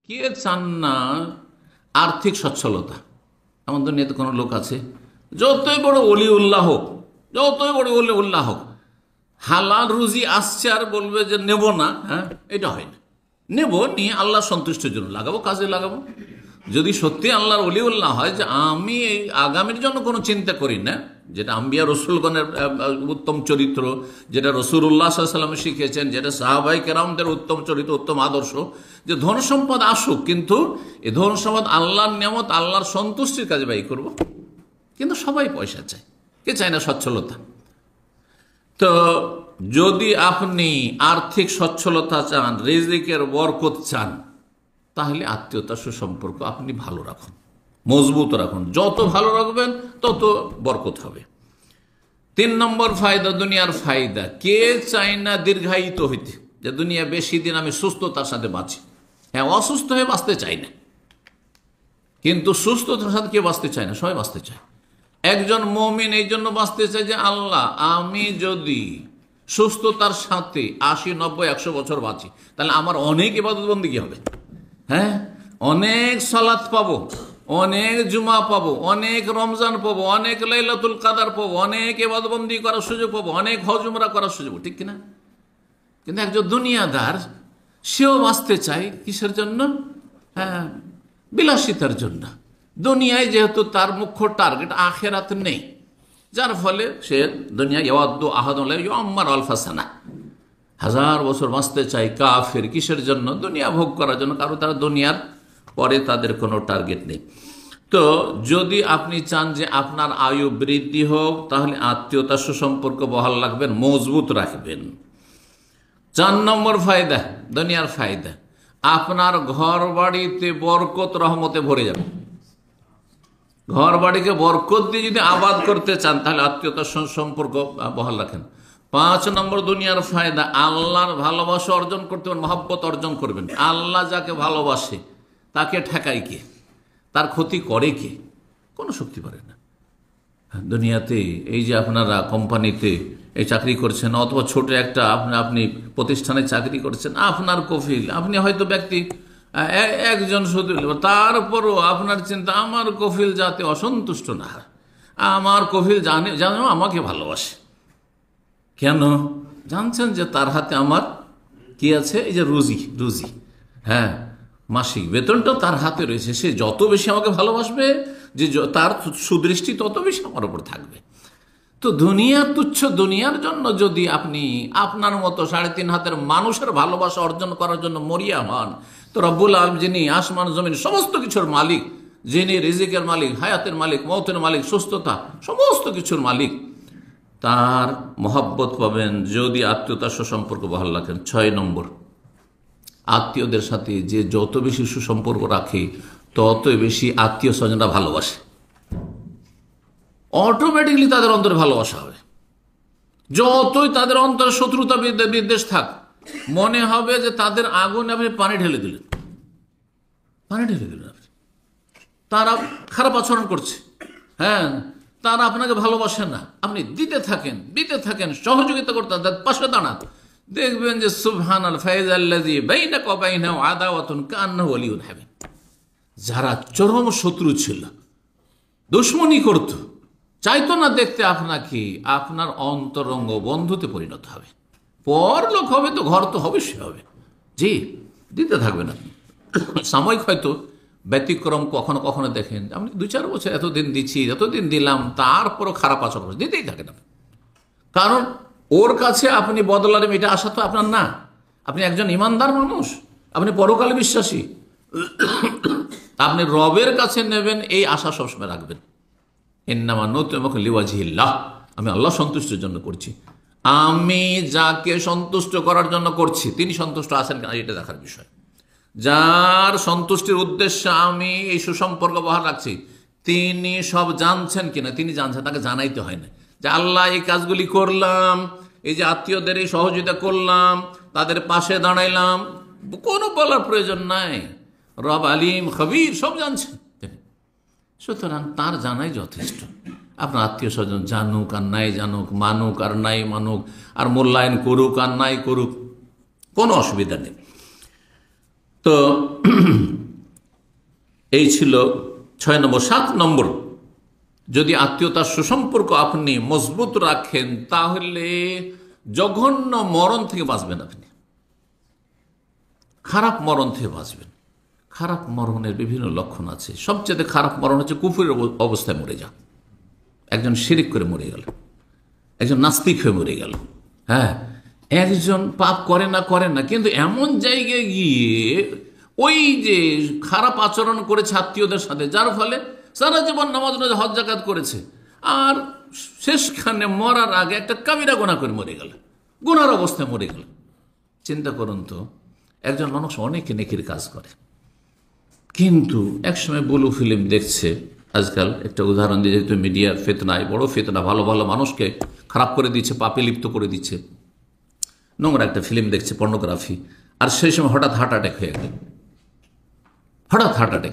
কে চান না আর্থিক সচ্ছলতা? এমন দুনিয়াতে কোনো লোক আছে, যতই বড় অলিউল্লাহ হোক, যতই বড় অলিউল্লাহ হোক, হালাল রুজি আসছে আর বলবে যে নেব না? হ্যাঁ, এটা হয় না। নেব, নিয়ে আল্লাহ সন্তুষ্টির জন্য লাগাবো, কাজে লাগাবো। যদি সত্যি আল্লাহর অলিউল্লাহ হয় যে আমি এই আগামীর জন্য কোনো চিন্তা করি না, যেটা আম্বিয়া রসুলগণের উত্তম চরিত্র, যেটা রসুল্লাহ সাল্লাম শিখেছেন, যেটা সাহাবাই কেরামদের উত্তম চরিত্র, উত্তম আদর্শ, যে ধন সম্পদ আসুক, কিন্তু এই ধন সম্পদ আল্লাহর নিয়ামত, আল্লাহর সন্তুষ্টির কাজে ব্যয় করব। কিন্তু সবাই পয়সা চায়, কে চায় না সচ্ছলতা? তো যদি আপনি আর্থিক সচ্ছলতা চান, রিজিকের বরকত চান, তাহলে আত্মীয়তা সুসম্পর্ক আপনি ভালো রাখুন, মজবুত রাখুন। যত ভালো রাখবেন তত বরকত হবে। 3 নম্বর ফায়দা, দুনিয়ার ফায়দা। কে চায় না দীর্ঘায়িত হইতে, যে দুনিয়া বেশি দিন আমি সুস্থতার সাথে বাঁচি? হ্যাঁ, অসুস্থ হয়ে বাঁচতে চাই না, কিন্তু সুস্থতার সাথে কেউ বাঁচতে চায় না, সবাই বাঁচতে চায়। একজন মুমিন এই জন্য বাঁচতে চায় যে আল্লাহ, আমি যদি সুস্থতার সাথে 80, 90, 100 বছর বাঁচি, তাহলে আমার অনেক ইবাদত বন্দেগী হবে। হ্যাঁ, অনেক সালাত পাবো, অনেক জুমা পাবো, অনেক রমজান পাবো, অনেক লাইলাতুল কাদার পাবো, অনেক ইবাদতবন্দি করার সুযোগ পাবো, অনেক হজ উমরা করার সুযোগ, ঠিক কিনা? কিন্তু একজন দুনিয়াদার, সেও বাঁচতে চায় কিসের জন্য? হ্যাঁ, বিলাসিতার জন্য। দুনিয়ায় যেহেতু তার মুখ্য টার্গেট, আখেরাত নেই, যার ফলে সে দুনিয়া ইয়াওয়াদ্দু আহাদুল্লাহ ইউআম্মার আলফা সানা, 1000 বছর বাঁচতে চায় কাফের। কিসের জন্য? দুনিয়া ভোগ করার জন্য। কারণ তারা দুনিয়ার পরে তাদের কোনো টার্গেট নেই। তো যদি আপনি চান যে আপনার আয়ু বৃদ্ধি হোক, তাহলে আত্মীয়তা সুসম্পর্ক বহাল রাখবেন, মজবুত রাখবেন। 4 নম্বর ফায়দা, দুনিয়ার ফায়দা, আপনার ঘর বাড়িতে বরকত রহমতে ভরে যাবে। ঘর বাড়িকে বরকত দিয়ে যদি আবাদ করতে চান, তাহলে আত্মীয়তা সম্পর্ক বহাল রাখেন। 5 নম্বর দুনিয়ার ফায়দা, আল্লাহর ভালোবাসা অর্জন করতে পারেন, মহব্বত অর্জন করবেন। আল্লাহ যাকে ভালোবাসে তাকে ঠেকায় কে? তার ক্ষতি করে কে? কোনো শক্তি পারে না। দুনিয়াতে এই যে আপনারা কোম্পানিতে এই চাকরি করছেন, অথবা ছোট একটা আপনি প্রতিষ্ঠানে চাকরি করছেন, আপনার কফিল, আপনি হয়তো ব্যক্তি একজন শুধু, তারপরও আপনার চিন্তা আমার কফিল যাতে অসন্তুষ্ট না হয়, আমার কফিল জানো আমাকে ভালোবাসে। কেন? জানছেন যে তার হাতে আমার কি আছে? এই যে রুজি, হ্যাঁ, মাসিক বেতনটা তার হাতে রয়েছে। সে যত বেশি আমাকে ভালোবাসবে, যে তার সুদৃষ্টি তত বেশি আমার উপর থাকবে। তো দুনিয়া তুচ্ছ, দুনিয়ার জন্য যদি আপনি আপনার মতো 3.5 হাতের মানুষের ভালোবাসা অর্জন করার জন্য মরিয়া হন, তো রব্বুল আলামিন, যিনি আসমান জমিন সমস্ত কিছুর মালিক, যিনি রিজিকের মালিক, হায়াতের মালিক, মওতের মালিক, সুস্থতা, সমস্ত কিছুর মালিক, তার মহব্বত পাবেন যদি আত্মীয়তার সুসম্পর্ক বহাল রাখেন। 6 নম্বর, আত্মীয়দের সাথে যে যত বেশি সুসম্পর্ক রাখে, ততই বেশি আত্মীয় স্বজনরা ভালোবাসে। অটোমেটিকলি তাদের অন্তরে ভালোবাসা হবে। যতই তাদের অন্তরে শত্রুতা বিদ্বেষ থাক, মনে হবে যে তাদের আগুনে আপনি পানি ঢেলে দিলেন। তারা খারাপ আচরণ করছে, হ্যাঁ, তারা আপনাকে ভালোবাসে না, আপনি দিতে থাকেন, সহযোগিতা করতে, তাদের পাশে দাঁড়ান, দেখবেন যে সুবহানাল ফাইজাল্লাযী বাইনাকা ওয়া বাইনাহু আদাওয়াতুন কান্নাহু ওয়ালিয়ুন হামিম। যারা চরম শত্রু ছিল, দুশমনী করত, চাইতো না দেখতে আপনাকে, আপনার অন্তরঙ্গ বন্ধুতে পরিণত হবে। পরলোক হবে তো ঘর তো অবশ্যই হবে। জি, দিতে থাকবেন আপনি। সাময়িক হয়তো ব্যতিক্রম কখনো কখনো দেখেন, আপনি 2-4 বছর এতদিন দিচ্ছি, এতদিন দিলাম, তারপরও খারাপ আচরণ দিতেই থাকেন আপনি। কারণ ওর কাছে আপনি বদলার এটা আশা তো আপনার না। আপনি একজন ইমানদার মানুষ, আপনি পরকালে বিশ্বাসী, আপনি রবের কাছে নেবেন এই আশা সবসময় রাখবেন। ইন্নামা নুতইমুকুম লিওয়াজহিল্লাহ, আমি আল্লাহ সন্তুষ্টির জন্য করছি। আমি যাকে সন্তুষ্ট করার জন্য করছি, তিনি সন্তুষ্ট আছেন কিনা এটা দেখার বিষয়। যার সন্তুষ্টির উদ্দেশ্যে আমি এই সুসম্পর্ক বহাল রাখছি, তিনি সব জানছেন কিনা? তিনি জানছেন, তাকে জানাইতে হয় না যে আল্লাহ এই কাজগুলি করলাম, এই যে আত্মীয়দের এই সহযোগিতা করলাম, তাদের পাশে দাঁড়াইলাম, কোনো বলার প্রয়োজন নাই। রব আলিম খবীর, সব জানছেন। সুতরাং তার জানাই যথেষ্ট। আপনার আত্মীয় স্বজন জানুক আর নাই জানুক, মানুক আর নাই মানুক, আর মূল্যায়ন করুক আর নাই করুক, কোনো অসুবিধা নেই। তো এই ছিল 6 নম্বর। 7 নম্বর, যদি আত্মীয়তার সুসম্পর্ক আপনি মজবুত রাখেন তাহলে জঘন্য মরণ থেকে বাঁচবেন। আপনি খারাপ মরণ থেকে বাঁচবেন। খারাপ মরণের বিভিন্ন লক্ষণ আছে। সবচেয়ে খারাপ মরণ হচ্ছে কুফরের অবস্থায় মরে যাওয়া। একজন শিরিক করে মরে গেল, একজন নাস্তিক হয়ে মরে গেল। হ্যাঁ, একজন পাপ করে না কিন্তু এমন জায়গায় গিয়ে ওই যে খারাপ আচরণ করেছে আত্মীয়দের সাথে, যার ফলে সারা জীবন নামাজ রোজা হজ যাকাত করেছে, আর শেষখানে মরার আগে একটা কাবিরা গুনাহ করে মরে গেল, গুনার অবস্থায় মরে গেল। চিন্তা করুন তো, একজন মানুষ অনেক নেকির কাজ করে কিন্তু একসময় ব্লু ফিল্ম দেখছে। আজকাল একটা উদাহরণ দিয়ে, যেহেতু মিডিয়ার ফিতনায় বড় ফিতনা, ভালো ভালো মানুষকে খারাপ করে দিচ্ছে, পাপে লিপ্ত করে দিচ্ছে। নোংরা একটা ফিল্ম দেখছে, পর্নোগ্রাফি, আর সেই সময় হঠাৎ হার্ট অ্যাটাক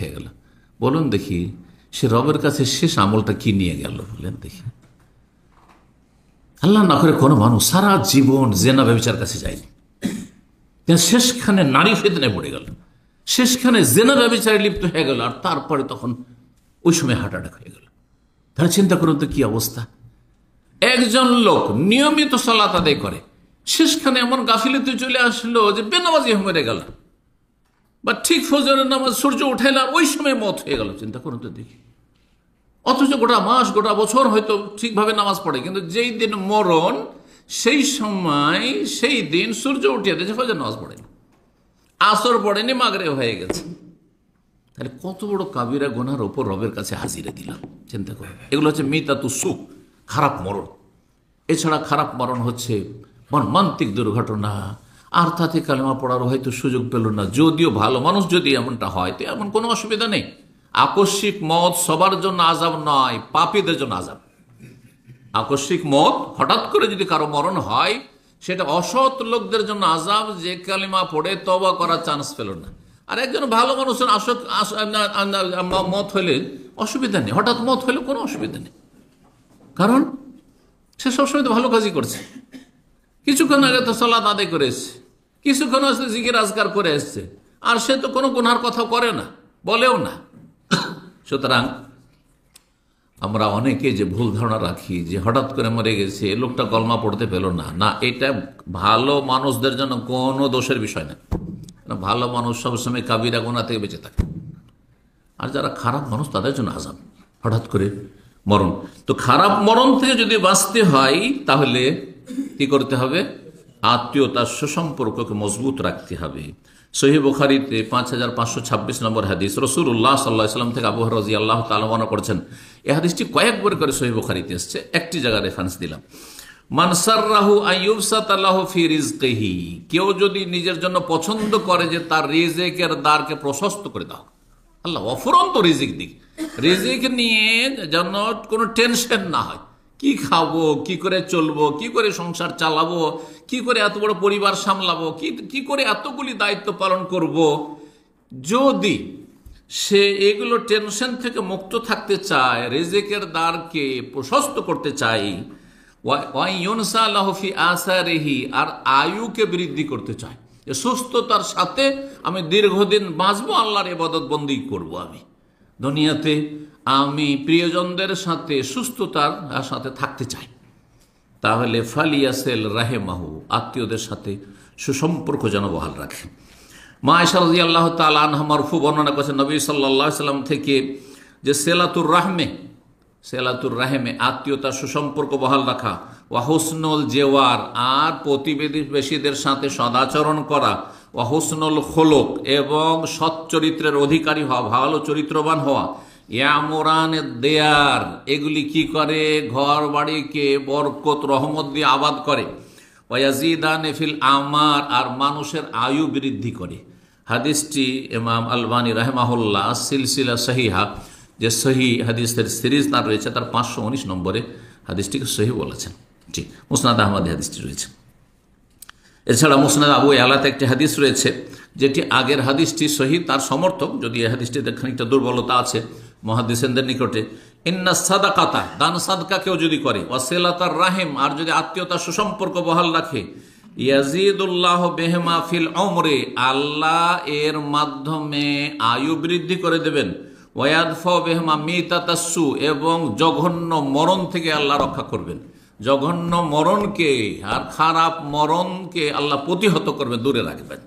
হয়ে গেল। বলুন দেখি, সে রবের কাছে শেষ আমলটা কি নিয়ে গেল বলেন দেখি? আল্লাহ না করে কোনো মানুষ সারা জীবন জেনা ব্যভিচার কাছে যায়নি, শেষখানে নারী ফিতনায় পড়ে গেল, শেষখানে জেনা ব্যভিচারে লিপ্ত হয়ে গেল, আর তারপরে তখন ওই সময় হার্ট অ্যাটাক হয়ে গেল। তাহলে চিন্তা করুন তো কি অবস্থা। একজন লোক নিয়মিত সালাত আদায় করে, শেষখানে এমন গাফিলতি চলে আসলো যে বেনামাজি হয়ে মরে গেল, বা ঠিক ফজরের নামাজ সূর্য উঠাইল আর ওই সময় মত হয়ে গেল। চিন্তা করুন তো দেখি। অথচ গোটা মাস গোটা বছর হয়তো ঠিকভাবে নামাজ পড়ে, কিন্তু যেই দিন মরণ সেই সময় সেই দিন সূর্য উঠিয়ে দিয়েছে, ফজর নামাজ পড়েনি, আসর পড়েনি, মাগরিব হয়ে গেছে। তাহলে কত বড় কাবিরা গুনার ওপর রবের কাছে হাজিরে দিলাম। চিন্তা করুন, এগুলো হচ্ছে মিতাতু সুখ, খারাপ মরণ। এছাড়া খারাপ মরণ হচ্ছে মর্মান্তিক দুর্ঘটনা, আর তাতে কালেমা পড়ার হয়তো সুযোগ পেল না। যদিও ভালো মানুষ যদি এমনটা হয় তো এমন কোনো অসুবিধা নেই। আকস্মিক মত সবার জন্য আযাব নয়, পাপীদের জন্য আযাব। আকস্মিক মত হঠাৎ করে যদি কারো মরণ হয়, সেটা অসৎ লোকদের জন্য আযাব, যে কালেমা পড়ে তওবা করার চান্স পেল না। আর একজন ভালো মানুষের মত হলে অসুবিধা নেই, হঠাৎ মত হলে কোনো অসুবিধা নেই, কারণ সে সবসময় তো ভালো কাজই করছে। কিছুক্ষণ আগে তো সালাত আদায় করে এসছে, কিছুক্ষণ আসলে জিকির আজকার করে এসছে, আর সে তো কোনো গুনার কথা করে না, বলেও না। সুতরাং আমরা অনেকে যে ভুল ধারণা রাখি যে হঠাৎ করে মরে গেছে, লোকটা কলমা পড়তে পেল না, না, এটা ভালো মানুষদের জন্য কোনো দোষের বিষয় না। ভালো মানুষ সবসময় কাবিরা গুনাহ থেকে বেঁচে থাকে, আর যারা খারাপ মানুষ তাদের জন্য আযাব, হঠাৎ করে মরণ। তো খারাপ মরণ থেকে যদি বাঁচতে হয় তাহলে কি করতে হবে? আত্মীয়তার সুসম্পর্ককে মজবুত রাখতে হবে। সহিহ বুখারীতে 5526 নম্বর হাদিস, রাসূলুল্লাহ সাল্লাল্লাহু আলাইহি ওয়াসাল্লাম থেকে আবু হুরায়রা রাদিয়াল্লাহু তাআলা বর্ণনা করেছেন। এই হাদিসটি কয়েকবার করে সহিহ বুখারীতে এসেছে, একটি জায়গা রেফারেন্স দিলাম। মান সাররাহু আইয়ুবসাতা লাহু ফি রিজকিহি, কেউ যদি নিজের জন্য পছন্দ করে যে তার রিজিকের দ্বারকে প্রশস্ত করে দাও, আল্লাহ অফুরন্ত রিজিক দিক, রিজিক নিয়ে যেন কোনো টেনশন না হয়, কি খাবো, কি করে চলবো, কি করে সংসার চালাবো, কি করে এত বড় পরিবার সামলাবো, কি করে এতগুলি দায়িত্ব পালন করব। যদি সে এগুলো টেনশন থেকে মুক্ত থাকতে চায়, রিজিকের দ্বারকে প্রশস্ত করতে চায়, আর আয়ুকে বৃদ্ধি করতে চায়, সুস্থতার সাথে আমি দীর্ঘদিন বাঁচবো, আল্লাহর ইবাদত বন্দি করব, আমি দুনিয়াতে আমি প্রিয়জনদের সাথে সুস্থতার সাথে থাকতে চাই, তাহলে ফালিয়াসেল রাহেমাহু, আত্মীয়দের সাথে সুসম্পর্ক যেন বহাল রাখে। মা আয়েশা রাদিয়াল্লাহু তাআলা আনহা মারফু বর্ণনা করেছেন নবী সাল্লাল্লাহু আলাইহি সাল্লাম থেকে, যে সেলাতুর রাহেমে আত্মীয়তার সুসম্পর্ক বহাল রাখা, ওয়া হুসনুল জেওয়ার, আর প্রতিবেশীদের সাথে সদাচরণ করা, ওয়া হুসনুল খুলুক, এবং সৎ চরিত্রের অধিকারী হওয়া, ভালো চরিত্রবান হওয়া, ইয়ামুরানে দেয়ার, এগুলি কি করে? ঘর বাড়িকে বরকত রহমত দিয়ে আবাদ করে। ওয়াজিদানে ফিল আমার, আর মানুষের আয়ু বৃদ্ধি করে। হাদিসটি ইমাম আলবানী রাহিমাহুল্লাহ সিলসিলা সহিহা, যে সহি হাদিসের সিরিজ তার রয়েছে, তার 519 নম্বরে হাদিসটিকে সহি বলেছেন। জি, মুসনাদ আহমদে হাদিসটি রয়েছে। এছাড়া মুসনাদ আবু ইয়ালাতে একটি হাদিস রয়েছে, যেটি আগের হাদিসটি সহি, তার সমর্থক, যদি এই হাদিসটিতে খানিকটা দুর্বলতা আছে মুহাদ্দিসিনদের নিকটে। ইন্না সাদাকাতা, দান সাদকা কেউ যদি করে, ওয়াসিলাতার রাহিম, আর যদি আত্মীয়তার সুসম্পর্ক বহাল রাখে, ইয়াজিদুল্লাহ বেহমা ফিল উমরে, আল্লাহ এর মাধ্যমে আয়ু বৃদ্ধি করে দেবেন। ওয়াদফা বেহমা মিতাতাসসু, এবং জঘন্য মরণ থেকে আল্লাহ রক্ষা করবেন। জঘন্য মরণকে আর খারাপ মরণকে আল্লাহ প্রতিহত করবেন, দূরে রাখবেন।